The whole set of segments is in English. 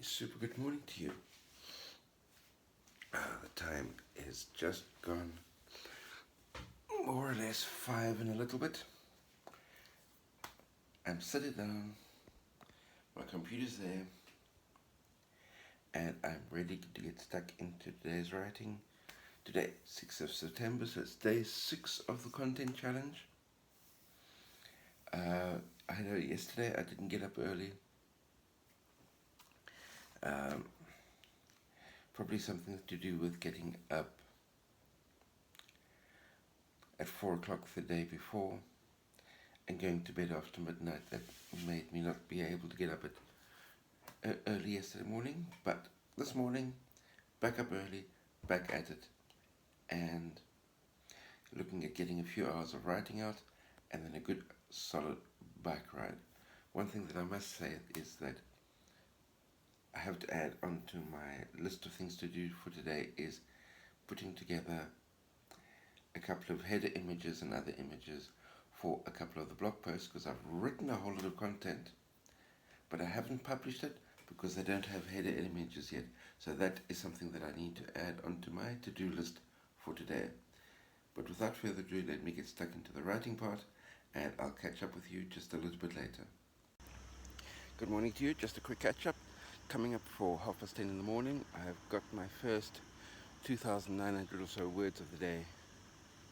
super good morning to you. The time is just gone more or less 5 and a little bit. I'm sitting down, my computer's there, and I'm ready to get stuck into today's writing. Today, 6th of September, so it's day 6 of the content challenge. I know yesterday I didn't get up early. Probably something to do with getting up at 4 o'clock the day before and going to bed after midnight. That made me not be able to get up at early yesterday morning, but this morning, back up early, back at it, and looking at getting a few hours of writing out and then a good solid bike ride. One thing that I must say is that I have to add onto my list of things to do for today is putting together a couple of header images and other images for a couple of the blog posts, because I've written a whole lot of content but I haven't published it because they don't have header images yet. So that is something that I need to add onto my to-do list for today. But without further ado, let me get stuck into the writing part, and I'll catch up with you just a little bit later. Good morning to you, just a quick catch up. Coming up for 10:30 in the morning, I've got my first 2,900 or so words of the day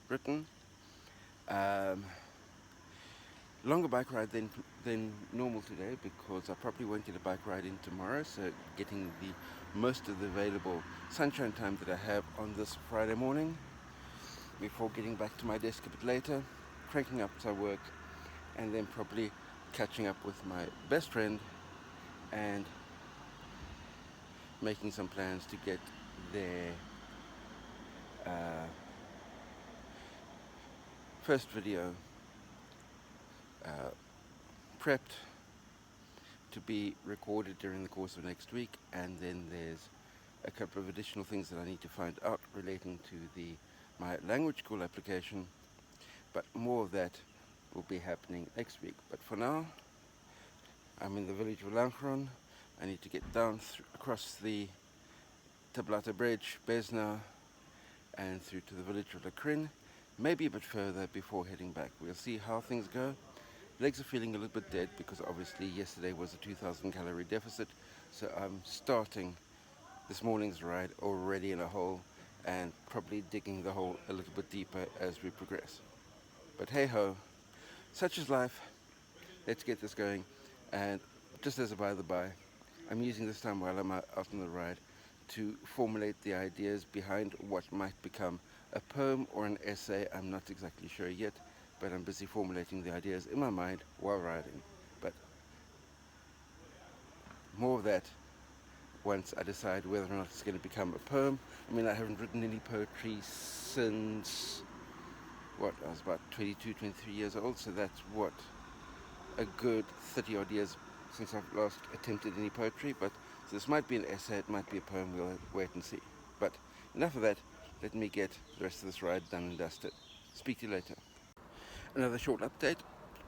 written. Longer bike ride than normal today, because I probably won't get a bike ride in tomorrow, so getting the most of the available sunshine time that I have on this Friday morning before getting back to my desk a bit later, cranking up to work, and then probably catching up with my best friend and making some plans to get their first video prepped to be recorded during the course of next week. And then there's a couple of additional things that I need to find out relating to my language school application, but more of that will be happening next week. But for now, I'm in the village of Lanchron. I need to get down across the Tablata Bridge, Besna, and through to the village of Lacrin, maybe a bit further before heading back. We'll see how things go. Legs are feeling a little bit dead because obviously yesterday was a 2,000 calorie deficit, so I'm starting this morning's ride already in a hole and probably digging the hole a little bit deeper as we progress. But hey ho, such is life. Let's get this going. And just as a by the by, I'm using this time while I'm out on the ride to formulate the ideas behind what might become a poem or an essay. I'm not exactly sure yet, but I'm busy formulating the ideas in my mind while riding. But more of that once I decide whether or not it's going to become a poem. I mean, I haven't written any poetry since, I was about 22, 23 years old, so that's a good 30 odd years since I've last attempted any poetry. But so this might be an essay, it might be a poem, we'll wait and see. But enough of that, let me get the rest of this ride done and dusted. Speak to you later. Another short update.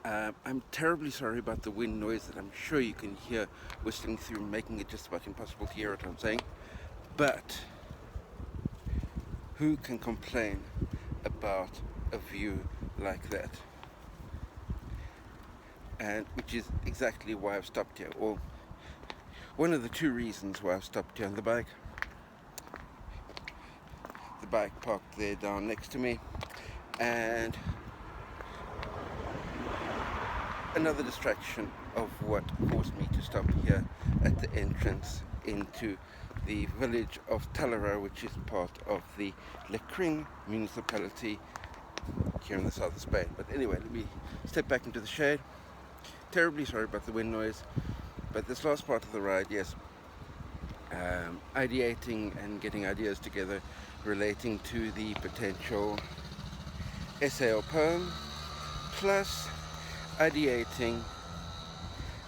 I'm terribly sorry about the wind noise that I'm sure you can hear whistling through, making it just about impossible to hear what I'm saying. But who can complain about a view like that? And which is exactly why I've stopped here, or one of the two reasons why I've stopped here on the bike. The bike parked there down next to me, and another distraction of what caused me to stop here at the entrance into the village of Talara, which is part of the Lacrin municipality here in the south of Spain. But anyway, let me step back into the shade. Terribly sorry about the wind noise, but this last part of the ride, yes, ideating and getting ideas together relating to the potential essay or poem, plus ideating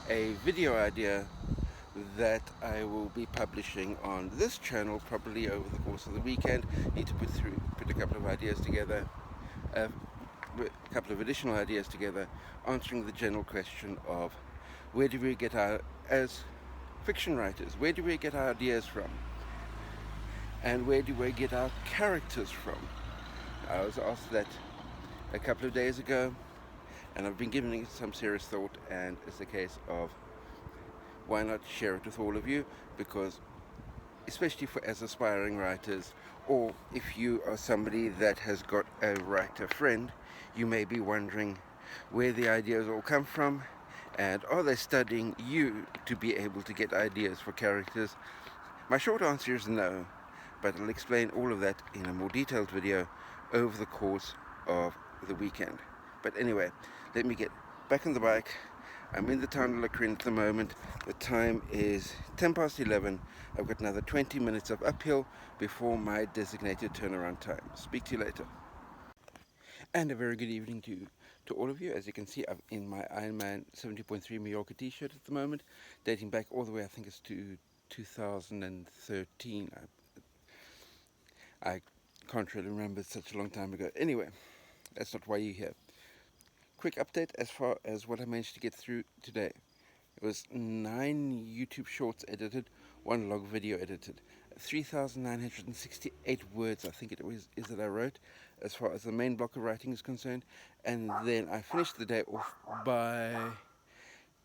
a video idea that I will be publishing on this channel probably over the course of the weekend. Need to put a couple of ideas together, a couple of additional ideas together, answering the general question of where do we get our, as fiction writers, where do we get our ideas from? And where do we get our characters from? I was asked that a couple of days ago, and I've been giving it some serious thought, and it's a case of why not share it with all of you, because especially for as aspiring writers, or if you are somebody that has got a writer friend, you may be wondering where the ideas all come from, and are they studying you to be able to get ideas for characters? My short answer is no, but I'll explain all of that in a more detailed video over the course of the weekend. But anyway, let me get back on the bike. I'm in the town of Locrine at the moment. The time is 10 past 11. I've got another 20 minutes of uphill before my designated turnaround time. Speak to you later. And a very good evening to all of you. As you can see, I'm in my Ironman 70.3 Mallorca t-shirt at the moment, dating back all the way, I think it's to 2013. I can't really remember, it's such a long time ago. Anyway, that's not why you're here. Quick update as far as what I managed to get through today. It was 9 YouTube shorts edited, 1 log video edited, 3,968 words I think it was is that I wrote as far as the main block of writing is concerned, and then I finished the day off by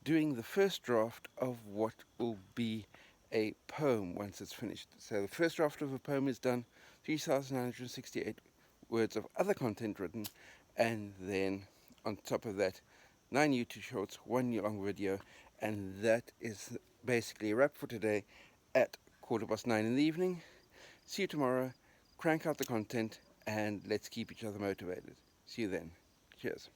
doing the first draft of what will be a poem once it's finished. So the first draft of a poem is done, 3,968 words of other content written, and then on top of that, 9 YouTube shorts, 1 long video, and that is basically a wrap for today at 9:15 in the evening. See you tomorrow, crank out the content, and let's keep each other motivated. See you then. Cheers.